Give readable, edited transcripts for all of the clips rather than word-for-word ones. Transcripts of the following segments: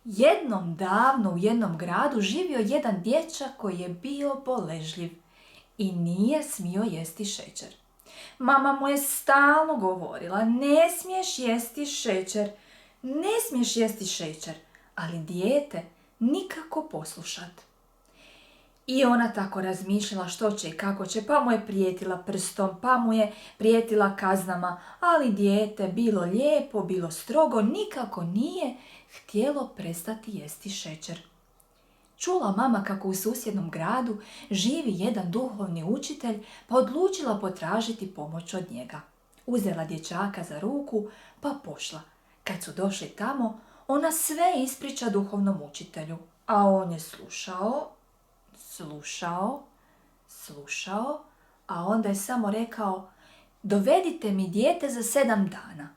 Jednom davno u jednom gradu živio jedan dječak koji je bio boležljiv i nije smio jesti šećer. Mama mu je stalno govorila, ne smiješ jesti šećer, ne smiješ jesti šećer, ali dijete nikako poslušat. I ona tako razmišljala što će i kako će, pa mu je prijetila prstom, pa mu je prijetila kaznama, ali dijete, bilo lijepo, bilo strogo, nikako nije htjelo prestati jesti šećer. Čula mama kako u susjednom gradu živi jedan duhovni učitelj, pa odlučila potražiti pomoć od njega. Uzela dječaka za ruku, pa pošla. Kad su došli tamo, ona sve ispriča duhovnom učitelju, a on je slušao, a onda je samo rekao, dovedite mi dijete za 7 dana.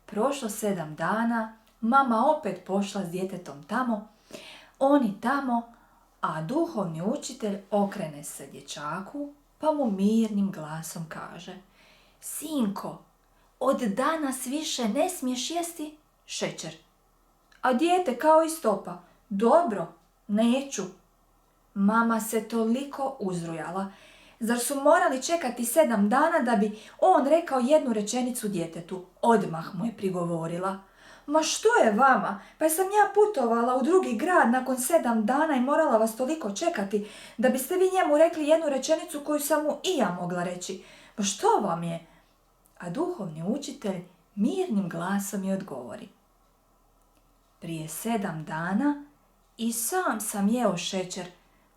Prošlo 7 dana, mama opet pošla s djetetom tamo, oni tamo, a duhovni učitelj okrene se dječaku, pa mu mirnim glasom kaže, sinko, od danas više ne smiješ jesti šećer. A dijete kao i stopa, dobro, neću. Mama se toliko uzrujala. Zar su morali čekati 7 dana da bi on rekao jednu rečenicu djetetu? Odmah mu je prigovorila. Ma što je vama? Pa sam ja putovala u drugi grad nakon 7 dana i morala vas toliko čekati da biste vi njemu rekli jednu rečenicu koju sam mu i ja mogla reći. Ma što vam je? A duhovni učitelj mirnim glasom je odgovori. Prije 7 dana i sam jeo šećer,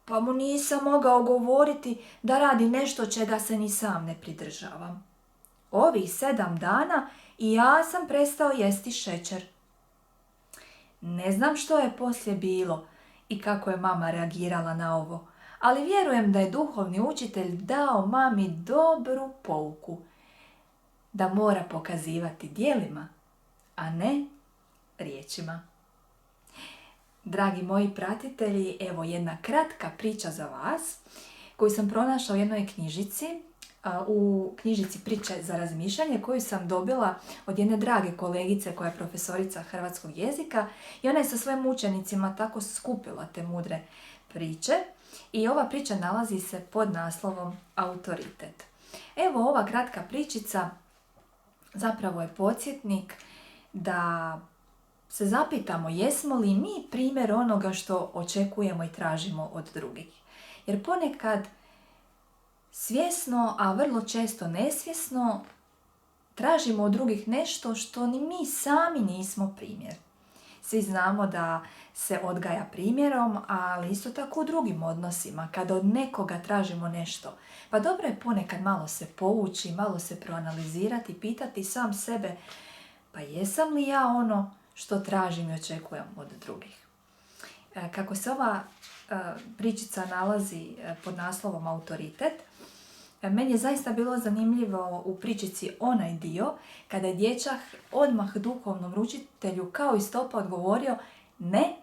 pa mu nisam mogao govoriti da radi nešto čega se ni sam ne pridržavam. Ovih 7 dana i ja sam prestao jesti šećer. Ne znam što je poslije bilo i kako je mama reagirala na ovo, ali vjerujem da je duhovni učitelj dao mami dobru pouku, da mora pokazivati djelima, a ne riječima. Dragi moji pratitelji, evo jedna kratka priča za vas koju sam pronašla u jednoj knjižici, u knjižici Priče za razmišljanje koju sam dobila od jedne drage kolegice koja je profesorica hrvatskog jezika i ona je sa svojim učenicima tako skupila te mudre priče i ova priča nalazi se pod naslovom Autoritet. Evo ova kratka pričica zapravo je podsjetnik da se zapitamo jesmo li mi primjer onoga što očekujemo i tražimo od drugih. Jer ponekad svjesno, a vrlo često nesvjesno, tražimo od drugih nešto što ni mi sami nismo primjer. Svi znamo da se odgaja primjerom, ali isto tako u drugim odnosima, kada od nekoga tražimo nešto. Pa dobro je ponekad malo se povući, malo se proanalizirati, pitati sam sebe, pa jesam li ja ono što tražim i očekujem od drugih. Kako se ova pričica nalazi pod naslovom Autoritet, meni je zaista bilo zanimljivo u pričici onaj dio kada je dječak odmah duhovnom učitelju kao i stopa odgovorio ne,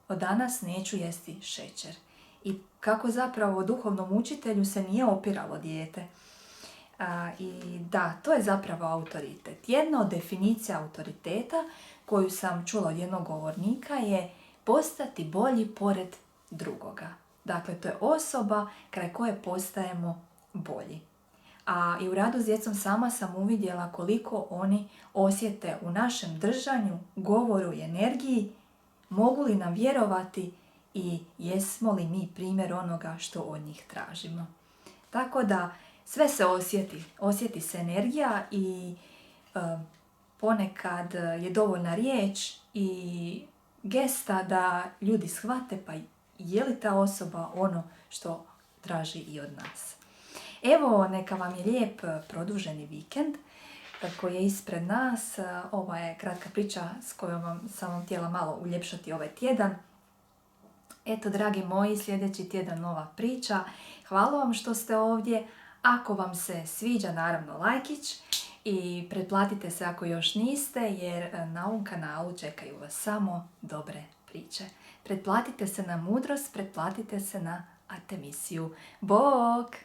od danas neću jesti šećer. I kako zapravo duhovnom učitelju se nije opiralo dijete. I da, to je zapravo autoritet. Jedna od definicija autoriteta koju sam čula od jednog govornika je postati bolji pored drugoga. Dakle, to je osoba kraj koje postajemo bolji. A i u radu s djecom sama sam uvidjela koliko oni osjete u našem držanju, govoru i energiji, mogu li nam vjerovati i jesmo li mi primjer onoga što od njih tražimo. Tako da sve se osjeti se energija i ponekad je dovoljna riječ i gesta da ljudi shvate pa je li ta osoba ono što traži i od nas. Evo, neka vam je lijep produženi vikend koji je ispred nas. Ova je kratka priča s kojom sam vam htjela malo uljepšati ovaj tjedan. Eto, dragi moji, sljedeći tjedan nova priča. Hvala vam što ste ovdje. Ako vam se sviđa, naravno lajkić i pretplatite se ako još niste, jer na ovom kanalu čekaju vas samo dobre priče. Pretplatite se na mudrost, pretplatite se na Artemisiju. Bok!